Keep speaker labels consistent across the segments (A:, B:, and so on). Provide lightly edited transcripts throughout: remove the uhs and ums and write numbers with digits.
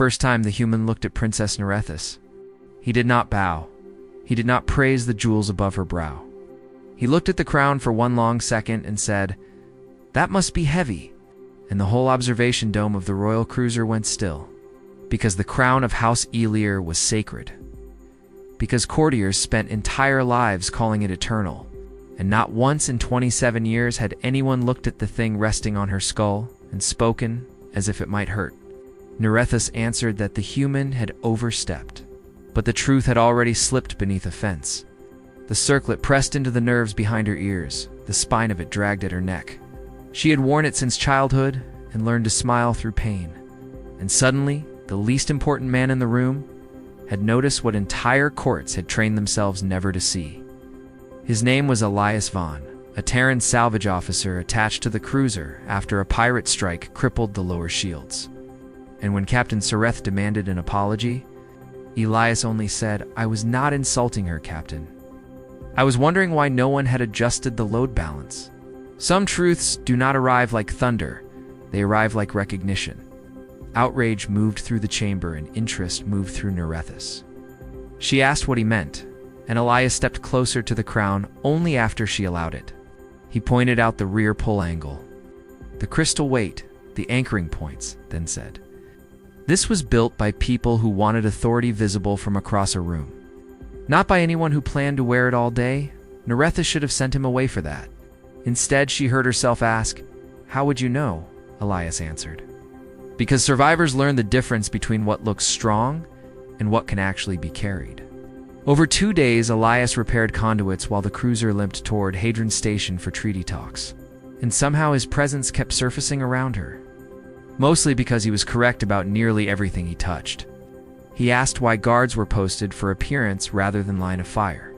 A: first time the human looked at Princess Narethis. He did not bow. He did not praise the jewels above her brow. He looked at the crown for one long second and said, "That must be heavy." And the whole observation dome of the royal cruiser went still, because the crown of House Elias was sacred. Because courtiers spent entire lives calling it eternal, and not once in 27 years had anyone looked at the thing resting on her skull and spoken as if it might hurt. Narethis answered that the human had overstepped, but the truth had already slipped beneath a fence. The circlet pressed into the nerves behind her ears, the spine of it dragged at her neck. She had worn it since childhood and learned to smile through pain. And suddenly, the least important man in the room had noticed what entire courts had trained themselves never to see. His name was Elias Vann, a Terran salvage officer attached to the cruiser after a pirate strike crippled the lower shields. And when Captain Sareth demanded an apology, Elias only said, "I was not insulting her, Captain. I was wondering why no one had adjusted the load balance. Some truths do not arrive like thunder, they arrive like recognition." Outrage moved through the chamber and interest moved through Narethis. She asked what he meant, and Elias stepped closer to the crown only after she allowed it. He pointed out the rear pull angle, the crystal weight, the anchoring points, then said, "This was built by people who wanted authority visible from across a room. Not by anyone who planned to wear it all day. Narethis should have sent him away for that." Instead, she heard herself ask, "How would you know?" Elias answered, "Because survivors learn the difference between what looks strong and what can actually be carried." Over 2 days, Elias repaired conduits while the cruiser limped toward Hadran Station for treaty talks. And somehow his presence kept surfacing around her. Mostly because he was correct about nearly everything he touched. He asked why guards were posted for appearance rather than line of fire.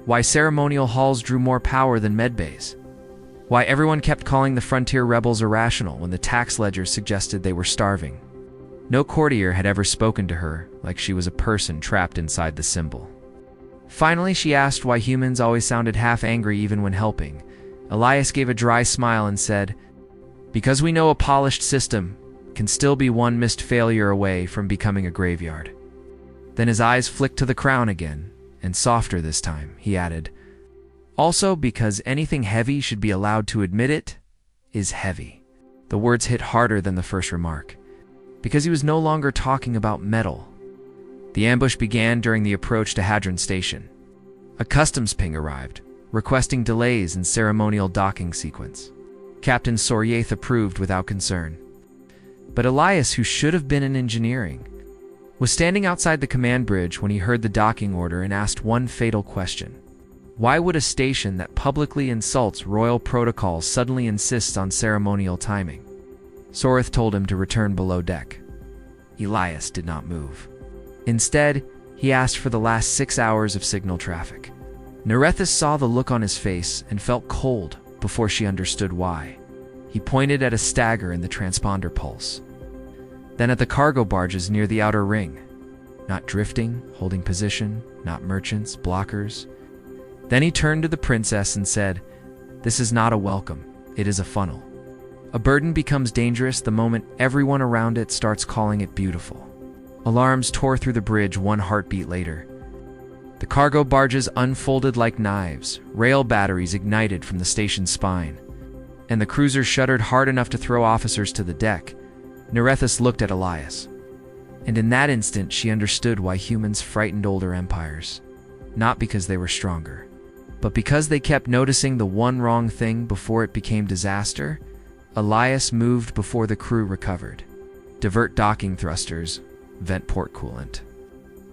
A: Why ceremonial halls drew more power than medbays. Why everyone kept calling the frontier rebels irrational when the tax ledgers suggested they were starving. No courtier had ever spoken to her like she was a person trapped inside the symbol. Finally, she asked why humans always sounded half angry even when helping. Elias gave a dry smile and said, "Because we know a polished system can still be one missed failure away from becoming a graveyard." Then his eyes flicked to the crown again, and softer this time, he added, "Also because anything heavy should be allowed to admit it is heavy." The words hit harder than the first remark, because he was no longer talking about metal. The ambush began during the approach to Hadran Station. A customs ping arrived, requesting delays in ceremonial docking sequence. Captain Soryath approved without concern. But Elias, who should have been in engineering, was standing outside the command bridge when he heard the docking order and asked one fatal question. Why would a station that publicly insults royal protocols suddenly insist on ceremonial timing? Soryath told him to return below deck. Elias did not move. Instead, he asked for the last 6 hours of signal traffic. Narethis saw the look on his face and felt cold before she understood why. He pointed at a stagger in the transponder pulse. Then at the cargo barges near the outer ring. Not drifting, holding position, not merchants, blockers. Then he turned to the princess and said, "This is not a welcome, it is a funnel. A burden becomes dangerous the moment everyone around it starts calling it beautiful." Alarms tore through the bridge 1 heartbeat later. The cargo barges unfolded like knives, rail batteries ignited from the station's spine, and the cruiser shuddered hard enough to throw officers to the deck. Narethis looked at Elias, and in that instant she understood why humans frightened older empires. Not because they were stronger, but because they kept noticing the one wrong thing before it became disaster. Elias moved before the crew recovered. Divert docking thrusters, vent port coolant.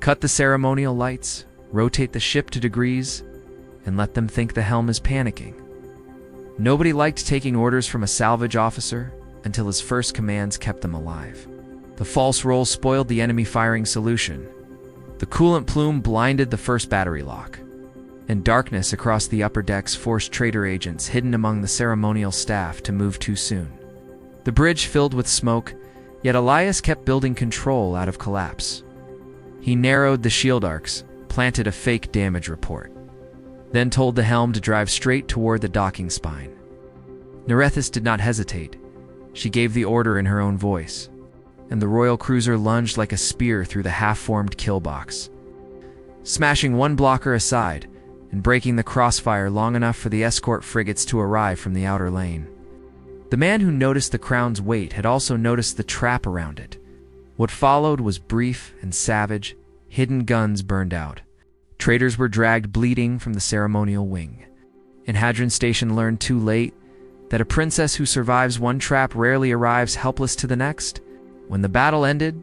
A: Cut the ceremonial lights, rotate the ship to degrees, and let them think the helm is panicking. Nobody liked taking orders from a salvage officer until his first commands kept them alive. The false roll spoiled the enemy firing solution. The coolant plume blinded the first battery lock. And darkness across the upper decks forced traitor agents hidden among the ceremonial staff to move too soon. The bridge filled with smoke, yet Elias kept building control out of collapse. He narrowed the shield arcs, planted a fake damage report, then told the helm to drive straight toward the docking spine. Narethis did not hesitate. She gave the order in her own voice. and the royal cruiser lunged like a spear through the half-formed kill box, smashing one blocker aside and breaking the crossfire long enough for the escort frigates to arrive from the outer lane. The man who noticed the crown's weight had also noticed the trap around it. What followed was brief and savage. Hidden guns burned out. Traitors were dragged bleeding from the ceremonial wing. And Hadran Station learned too late that a princess who survives one trap rarely arrives helpless to the next. When the battle ended,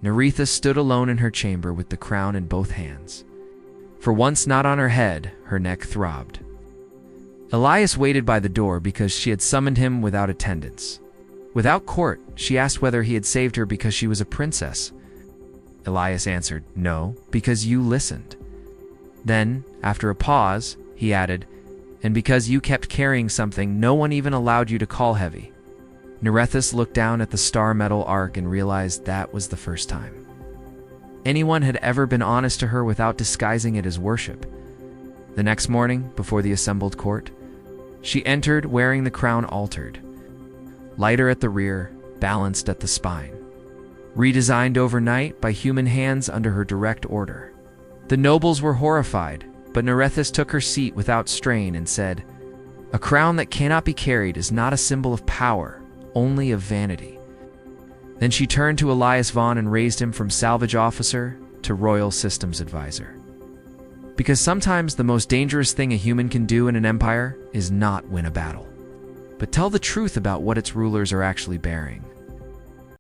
A: Narethis stood alone in her chamber with the crown in both hands. For once not on her head, her neck throbbed. Elias waited by the door because she had summoned him without attendance. Without court, she asked whether he had saved her because she was a princess. Elias answered, "No, because you listened." Then, after a pause, he added, "And because you kept carrying something no one even allowed you to call heavy." Narethis looked down at the star metal arc and realized that was the first time anyone had ever been honest to her without disguising it as worship. The next morning, before the assembled court, she entered wearing the crown altered, lighter at the rear, balanced at the spine, redesigned overnight by human hands under her direct order. The nobles were horrified, but Narethis took her seat without strain and said, "A crown that cannot be carried is not a symbol of power, only of vanity." Then she turned to Elias Vann and raised him from salvage officer to royal systems advisor. Because sometimes the most dangerous thing a human can do in an empire is not win a battle, but tell the truth about what its rulers are actually bearing.